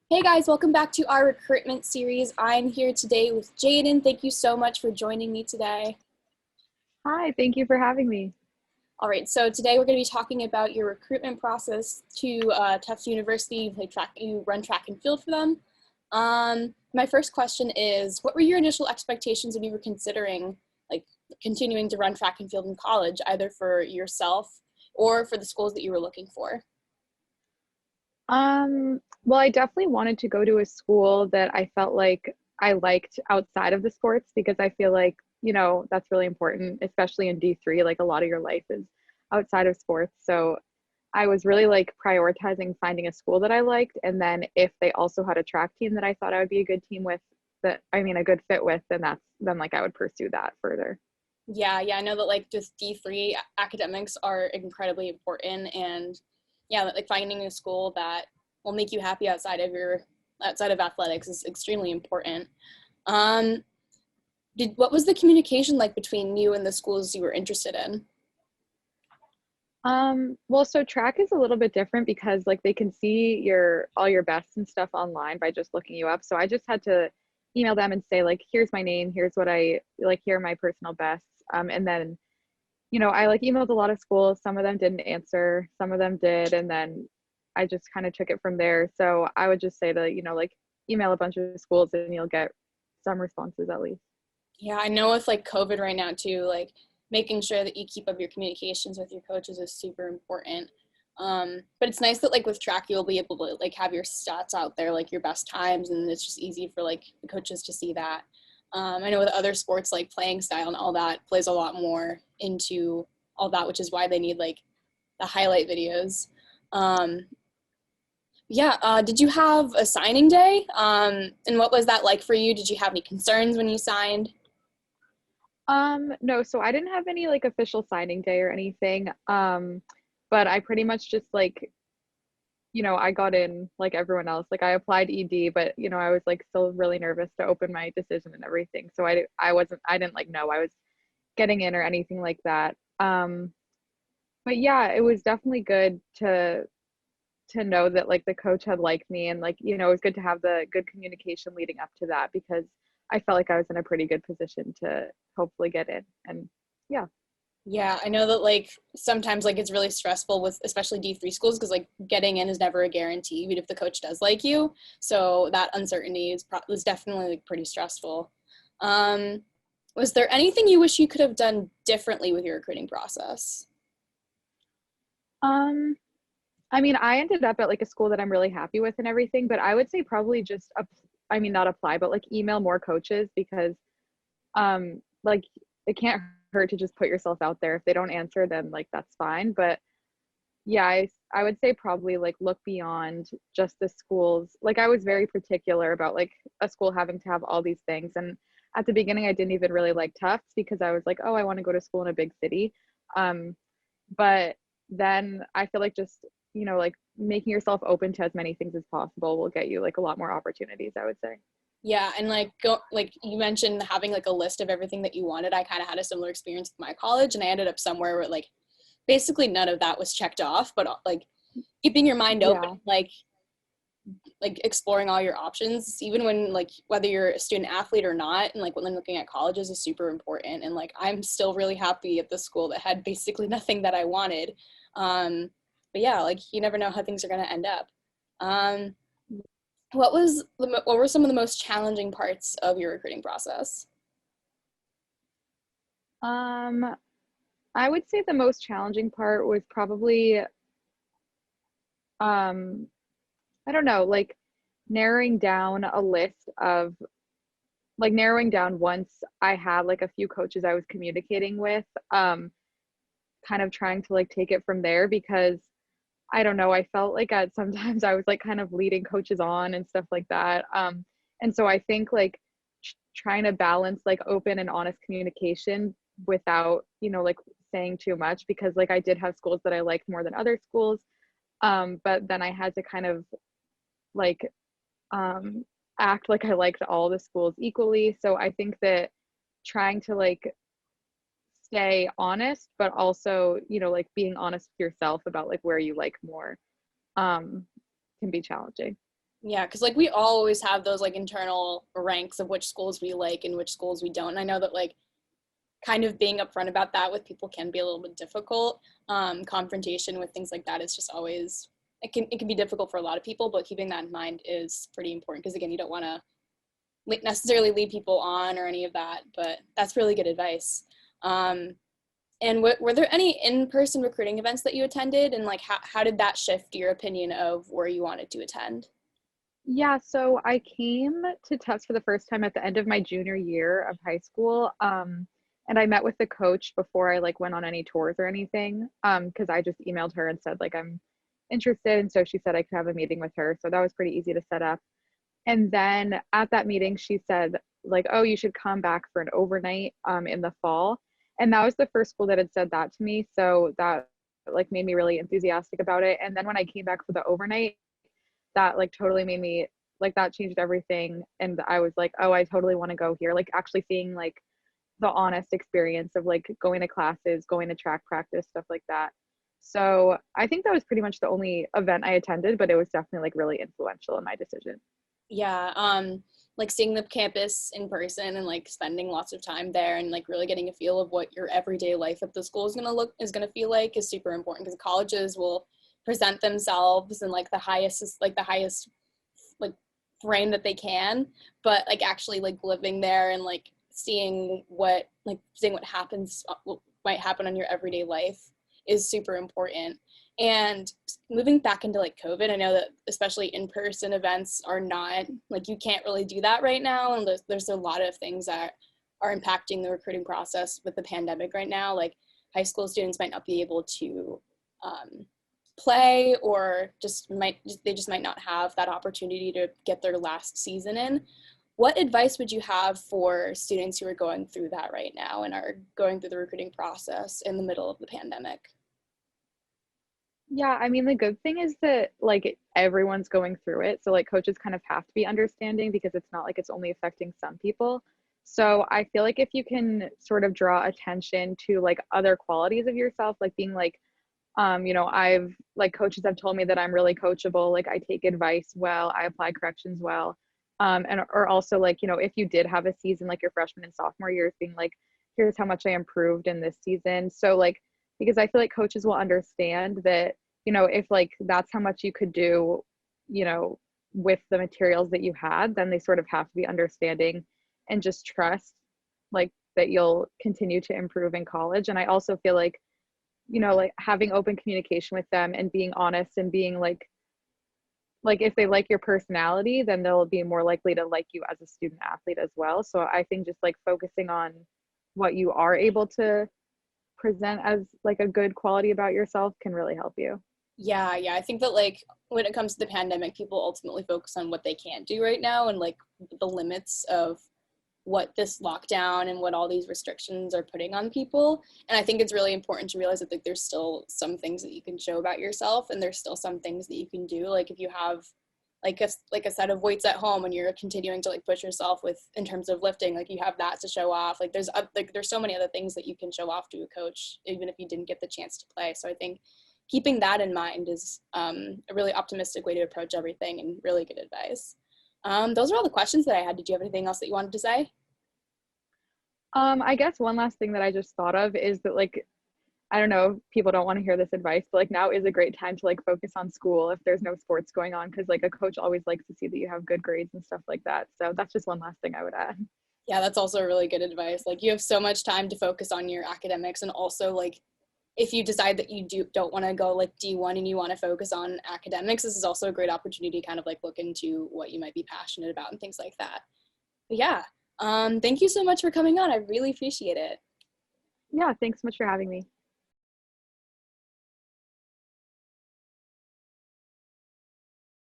Hey guys, welcome back to our recruitment series. I'm here today with Jaidyn. Thank you so much for joining me today. Hi, thank you for having me. All right, so today we're going to be talking about your recruitment process to Tufts University. You run track and field for them. My first question is, what were your initial expectations when you were considering like continuing to run track and field in college, either for yourself or for the schools that you were looking for? Well, I definitely wanted to go to a school that I felt like I liked outside of the sports because I feel like, that's really important, especially in D3, like a lot of your life is outside of sports. So I was really like prioritizing finding a school that I liked. And then if they also had a track team that I thought I would be a good team with, a good fit with, then like I would pursue that further. Yeah, I know that like just D3 academics are incredibly important, and yeah, like finding a school that will make you happy outside of athletics is extremely important. Um, what was the communication like between you and the schools you were interested in? Well, so track is a little bit different because like they can see your all your bests and stuff online by just looking you up. So I just had to email them and say like, here's my name, here's what I like, here are my personal bests. And then, I like emailed a lot of schools. Some of them didn't answer, some of them did, and then I just kind of took it from there. So I would just say to, like email a bunch of schools and you'll get some responses at least. Yeah, I know with like COVID right now too, like making sure that you keep up your communications with your coaches is super important. But it's nice that like with track you'll be able to like have your stats out there, like your best times, and it's just easy for like the coaches to see that. I know with other sports like playing style and all that plays a lot more into all that, which is why they need like the highlight videos. Um, yeah, did you have a signing day? And what was that like for you? Did you have any concerns when you signed? No, so I didn't have any like official signing day or anything. But I pretty much just like, I got in like everyone else. Like I applied ED, but I was like still really nervous to open my decision and everything. So I didn't like know I was getting in or anything like that. But yeah, it was definitely good to know that like the coach had liked me, and like, it was good to have the good communication leading up to that because I felt like I was in a pretty good position to hopefully get in. And yeah. Yeah, I know that like sometimes like it's really stressful with especially D3 schools because like getting in is never a guarantee, even if the coach does like you. So that uncertainty was definitely like pretty stressful. Um, was there anything you wish you could have done differently with your recruiting process? Um, I mean, I ended up at like a school that I'm really happy with and everything, but I would say probably just, I mean, not apply, but like email more coaches because, like it can't hurt to just put yourself out there. If they don't answer, then like that's fine. But yeah, I would say probably like look beyond just the schools. Like I was very particular about like a school having to have all these things. And at the beginning, I didn't even really like Tufts because I was like, oh, I want to go to school in a big city. Um, but then I feel like just, like making yourself open to as many things as possible will get you like a lot more opportunities, I would say. Yeah, and like you mentioned having like a list of everything that you wanted. I kind of had a similar experience with my college, and I ended up somewhere where like basically none of that was checked off, but like keeping your mind open, Yeah. like exploring all your options, even when like whether you're a student athlete or not, and like when looking at colleges is super important. And like I'm still really happy at the school that had basically nothing that I wanted. But yeah, like you never know how things are going to end up. um, what were some of the most challenging parts of your recruiting process? Um, I would say the most challenging part was probably, um, I don't know, like narrowing down a list of like narrowing down once I had like a few coaches I was communicating with, kind of trying to like take it from there because I don't know, I felt like at sometimes I was like kind of leading coaches on and stuff like that. And so I think like trying to balance like open and honest communication without, like saying too much because like I did have schools that I liked more than other schools. But then I had to kind of like um, act like I liked all the schools equally. So I think that trying to like stay honest, but also, like being honest with yourself about like where you like more, um, can be challenging. Yeah, because like we all always have those like internal ranks of which schools we like and which schools we don't. And I know that like kind of being upfront about that with people can be a little bit difficult. Confrontation with things like that is just always, it can be difficult for a lot of people, but keeping that in mind is pretty important because again, you don't want to necessarily lead people on or any of that, but that's really good advice. And were there any in-person recruiting events that you attended, and like how did that shift your opinion of where you wanted to attend? Yeah, so I came to test for the first time at the end of my junior year of high school. And I met with the coach before I like went on any tours or anything. Because I just emailed her and said like I'm interested. And so she said I could have a meeting with her. So that was pretty easy to set up. And then at that meeting, she said like, oh, you should come back for an overnight in the fall. And that was the first school that had said that to me. So that like made me really enthusiastic about it. And then when I came back for the overnight, that like totally made me like that changed everything. And I was like, oh, I totally want to go here. Like actually seeing like the honest experience of like going to classes, going to track practice, stuff like that. So I think that was pretty much the only event I attended, but it was definitely like really influential in my decision. Yeah, like seeing the campus in person and like spending lots of time there and like really getting a feel of what your everyday life at the school is gonna feel like is super important because colleges will present themselves in like the highest like frame that they can, but like actually like living there and like seeing what happens, what might happen on your everyday life is super important. And moving back into like COVID, I know that especially in-person events are not like, you can't really do that right now. And there's a lot of things that are impacting the recruiting process with the pandemic right now. Like high school students might not be able to play, or they just might not have that opportunity to get their last season in. What advice would you have for students who are going through that right now and are going through the recruiting process in the middle of the pandemic? Yeah, I mean, the good thing is that like everyone's going through it. So like coaches kind of have to be understanding because it's not like it's only affecting some people. So I feel like if you can sort of draw attention to like other qualities of yourself, like being like, I've like coaches have told me that I'm really coachable, like I take advice well, I apply corrections well. And or also like, if you did have a season like your freshman and sophomore years being like, here's how much I improved in this season. So like because I feel like coaches will understand that, if like that's how much you could do, you know, with the materials that you had, then they sort of have to be understanding and just trust like that you'll continue to improve in college. And I also feel like, like having open communication with them and being honest and being like if they like your personality, then they'll be more likely to like you as a student athlete as well. So I think just like focusing on what you are able to present as like a good quality about yourself can really help you. Yeah, I think that like when it comes to the pandemic, people ultimately focus on what they can't do right now and like the limits of what this lockdown and what all these restrictions are putting on people. And I think it's really important to realize that like there's still some things that you can show about yourself, and there's still some things that you can do. Like if you have like a set of weights at home and you're continuing to like push yourself with in terms of lifting, like you have that to show off. Like there's so many other things that you can show off to a coach even if you didn't get the chance to play. So I think keeping that in mind is a really optimistic way to approach everything and really good advice. Those are all the questions that I had. Did you have anything else that you wanted to say? I guess one last thing that I just thought of is that like I don't know, people don't want to hear this advice, but like now is a great time to like focus on school if there's no sports going on, because like a coach always likes to see that you have good grades and stuff like that. So that's just one last thing I would add. Yeah, that's also really good advice. Like you have so much time to focus on your academics, and also like if you decide that you don't want to go like D1 and you want to focus on academics, this is also a great opportunity to kind of like look into what you might be passionate about and things like that. But yeah, thank you so much for coming on. I really appreciate it. Yeah, thanks so much for having me.